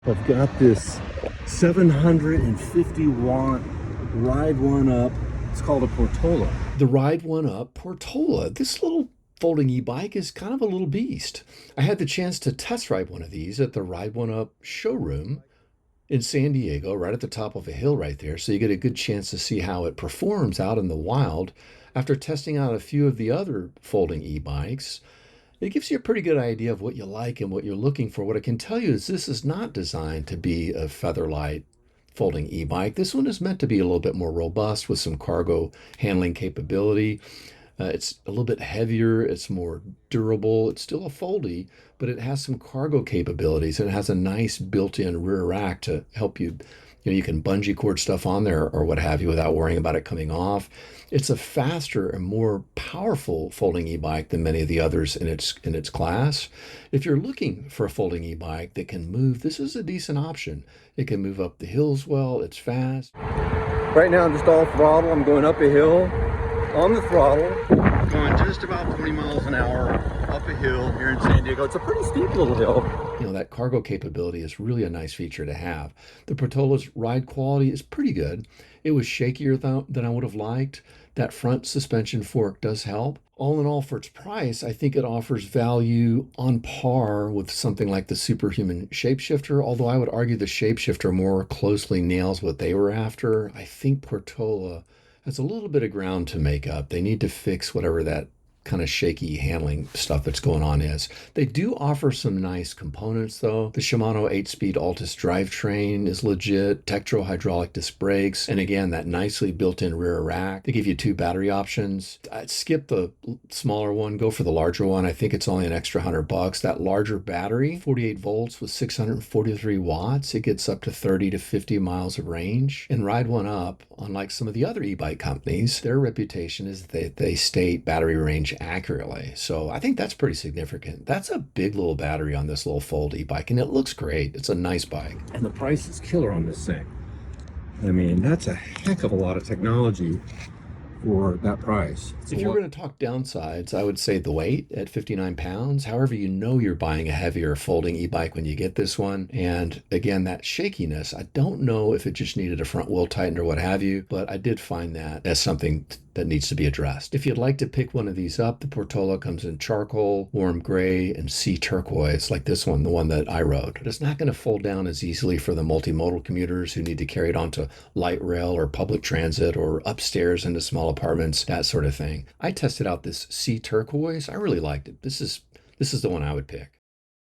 I've got this 750 watt Ride1Up. It's called a Portola. The Ride1Up Portola. This little folding e-bike is kind of a little beast. I had the chance to test ride one of these at the Ride1Up showroom in San Diego, right at the top of a hill right there. So you get a good chance to see how it performs out in the wild. After testing out a few of the other folding e-bikes, it gives you a pretty good idea of what you like and what you're looking for. What I can tell you is this is not designed to be a featherlight folding e-bike. This one is meant to be a little bit more robust with some cargo handling capability. It's a little bit heavier, it's more durable. It's still a foldy, but it has some cargo capabilities and it has a nice built-in rear rack to help you. You can bungee cord stuff on there or what have you without worrying about it coming off. It's a faster and more powerful folding e-bike than many of the others in its class. If you're looking for a folding e-bike that can move, this is a decent option. It can move up the hills well, it's fast. Right now I'm just all throttle. I'm going up a hill on the throttle, going just about 20 miles an hour up a hill here in San Diego. It's a pretty steep little hill. That cargo capability is really a nice feature to have. The Portola's ride quality is pretty good. It was shakier than I would have liked. That front suspension fork does help. All in all, for its price, I think it offers value on par with something like the Superhuman Shapeshifter, although I would argue the Shapeshifter more closely nails what they were after. I think Portola has a little bit of ground to make up. They need to fix whatever that kind of shaky handling stuff that's going on is. They do offer some nice components though. The Shimano 8-speed Altus drivetrain is legit, Tektro hydraulic disc brakes, and again, that nicely built-in rear rack. They give you 2 battery options. I'd skip the smaller one, go for the larger one. I think it's only an extra $100. That larger battery, 48 volts with 643 watts, it gets up to 30 to 50 miles of range. And Ride1Up, unlike some of the other e-bike companies, their reputation is that they state battery range accurately. So I think that's pretty significant. That's a big little battery on this little fold e-bike, and it looks great. It's a nice bike. And the price is killer on this thing. I mean, that's a heck of a lot of technology for that price. If you're going to talk downsides, I would say the weight at 59 pounds. However, you're buying a heavier folding e-bike when you get this one. And again, that shakiness, I don't know if it just needed a front wheel tighten or what have you, but I did find that as something that needs to be addressed. If you'd like to pick one of these up, the Portola comes in charcoal, warm gray, and sea turquoise, like this one, the one that I rode. But it's not going to fold down as easily for the multimodal commuters who need to carry it onto light rail or public transit or upstairs into small apartments, that sort of thing. I tested out this sea turquoise. I really liked it. This is the one I would pick.